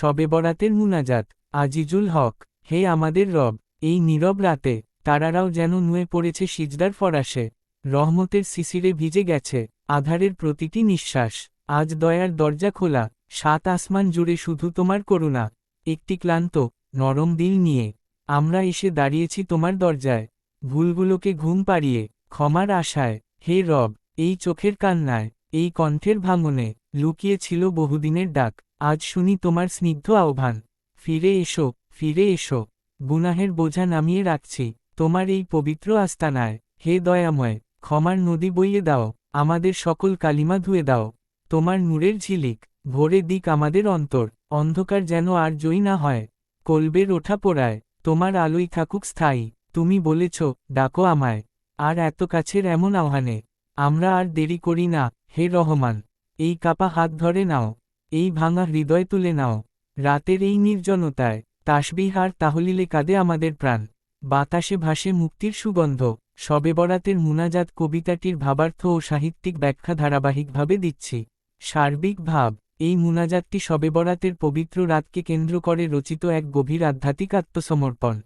শবে বরাতের মুনাজাত। আজিজুল হক। হে আমাদের রব, এই নীরব রাতে তারারাও যেন নুয়ে পড়েছে সিজদার ফরাসে। রহমতের শিশিরে ভিজে গেছে আধারের প্রতিটি নিঃশ্বাস। আজ দয়ার দরজা খোলা, 7 আসমান জুড়ে শুধু তোমার করুণা। একটি ক্লান্ত, নরম দিল নিয়ে আমরা এসে দাঁড়িয়েছি তোমার দরজায়, ভুলগুলোকে ঘুম পাড়িয়ে ক্ষমার আশায়। হে রব, এই চোখের কান্নায়, এই কণ্ঠের ভাঙনে লুকিয়ে ছিল বহুদিনের ডাক। আজ শুনি তোমার স্নিগ্ধ আহ্বান, ফিরে এসো, ফিরে এসো। গুনাহের বোঝা নামিয়ে রাখছি তোমার এই পবিত্র আস্তানায়। হে দয়াময়, ক্ষমার নদী বইয়ে দাও, আমাদের সকল কালিমা ধুয়ে দাও। তোমার নূরের ঝিলিক ভরে দিক আমাদের অন্তর, অন্ধকার যেন আর জয়ী না হয়। কলবের ওঠা পোড়ায় তোমার আলোই থাকুক স্থায়ী। তুমি বলেছ, ডাকো আমায়। আর এত কাছের এমন আহ্বানে আমরা আর দেরি করি না। হে রহমান, এই কাপা হাত ধরে নাও, এই ভাঙা হৃদয় তুলে নাও। রাতের এই নির্জনতায় তাসবিহ আর তাহলিলে কাঁদে আমাদের প্রাণ। বাতাসে ভাসে মুক্তির সুগন্ধ। শবে বরাতের মুনাজাত কবিতাটির ভাবার্থ ও সাহিত্যিক ব্যাখ্যা ধারাবাহিকভাবে দিচ্ছি। সার্বিক ভাব, এই মুনাজাতটি শবে বরাতের পবিত্র রাতকে কেন্দ্র করে রচিত এক গভীর আধ্যাত্মিক আত্মসমর্পণ।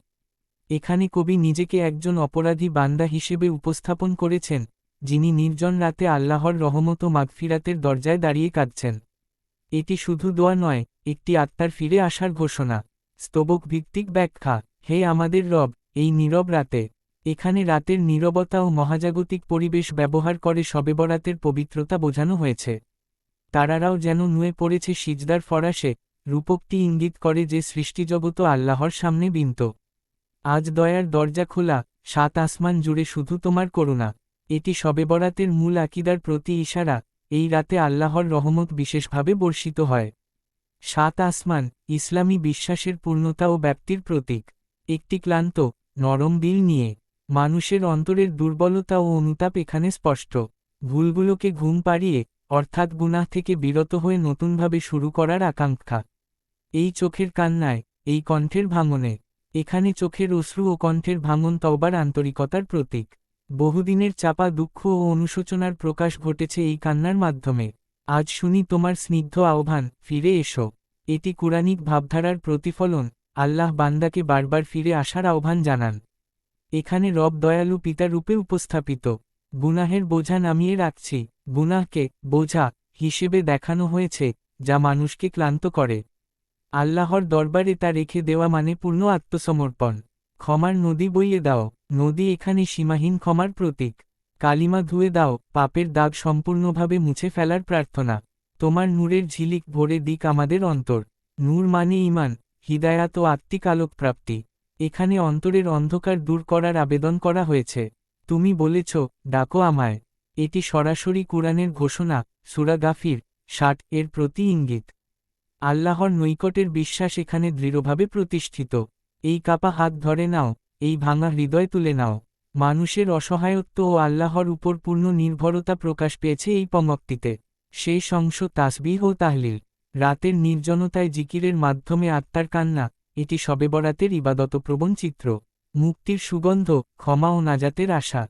এখানে কবি নিজেকে একজন অপরাধী বান্দা হিসেবে উপস্থাপন করেছেন, যিনি নির্জন রাতে আল্লাহর রহমত ও মাগফিরাতের দরজায় দাঁড়িয়ে কাঁদছেন। এটি শুধু দোয়া নয়, একটি আত্মার ফিরে আসার ঘোষণা। স্তবক ভিত্তিক ব্যাখ্যা। হে আমাদের রব, এই নীরব রাতে, এখানে রাতের নীরবতা ও মহাজাগতিক পরিবেশ ব্যবহার করে শবে বরাতের পবিত্রতা বোঝানো হয়েছে। তারারাও যেন নুয়ে পড়েছে সিজদার ফরাসে, রূপকটি ইঙ্গিত করে যে সৃষ্টিজগত আল্লাহর সামনে বিনত। আজ দয়ার দরজা খোলা, 7 আসমান জুড়ে শুধু তোমার করুণা। এটি শবে বরাতের মূল আকীদার প্রতি ইশারা। এই রাতে আল্লাহর রহমত বিশেষভাবে বর্ষিত হয়। 7 আসমান, ইসলামী বিশ্বাসের পূর্ণতা ও ব্যাপ্তির প্রতীক। একটি ক্লান্ত, নরম দিল নিয়ে মানুষের অন্তরের দুর্বলতা ও অনুতাপ এখানে স্পষ্ট। ভুলগুলোকে ঘুম পাড়িয়ে, অর্থাৎ গুনাহ থেকে বিরত হয়ে নতুনভাবে শুরু করার আকাঙ্ক্ষা। এই চোখের কান্নায়, এই কণ্ঠের ভাঙনে, এখানে চোখের অশ্রু ও কণ্ঠের ভাঙন তওবার আন্তরিকতার প্রতীক। বহুদিনের চাপা দুঃখ ও অনুশোচনার প্রকাশ ঘটেছে এই কান্নার মাধ্যমে। আজ শুনি তোমার স্নিগ্ধ আহ্বান, ফিরে এসো। এটি কুরআনিক ভাবধারার প্রতিফলন। আল্লাহ বান্দাকে বারবার ফিরে আসার আহ্বান জানান। এখানে রব দয়ালু পিতা রূপে উপস্থাপিত। গুনাহের বোঝা নামিয়ে রাখছি। গুনাহকে বোঝা হিসেবে দেখানো হয়েছে, যা মানুষকে ক্লান্ত করে। আল্লাহর দরবারে তা রেখে দেওয়া মানে পূর্ণ আত্মসমর্পণ। ক্ষমার নদী বইয়ে দাও, নদী এখানে সীমাহীন ক্ষমার প্রতীক। কালিমা ধুয়ে দাও, পাপের দাগ সম্পূর্ণভাবে মুছে ফেলার প্রার্থনা। তোমার নূরের ঝিলিক ভরে দিক আমাদের অন্তর। নূর মানে ঈমান, হিদায়াত ও আত্মিক আলোক প্রাপ্তি। এখানে অন্তরের অন্ধকার দূর করার আবেদন করা হয়েছে। তুমি বলেছ, ডাকো আমায়। এটি সরাসরি কুরআনের ঘোষণা, সূরা গাফির 60 এর প্রতি ইঙ্গিত। আল্লাহর নৈকটের বিশ্বাস এখানে দৃঢ়ভাবে প্রতিষ্ঠিত। এই কাপা হাত ধরে নাও, এই ভাঙা হৃদয় তুলে নাও। মানুষের অসহায়ত্ব ও আল্লাহর উপর পূর্ণ নির্ভরতা প্রকাশ পেয়েছে এই পঙ্ক্তিতে। শেষ অংশ তাসবিহ ও তাহলিল। রাতের নির্জনতায় জিকিরের মাধ্যমে আত্মার কান্না, এটি শবে বরাতের ইবাদতপ্রবণ চিত্র। মুক্তির সুগন্ধ, ক্ষমা ও নাজাতের আশা।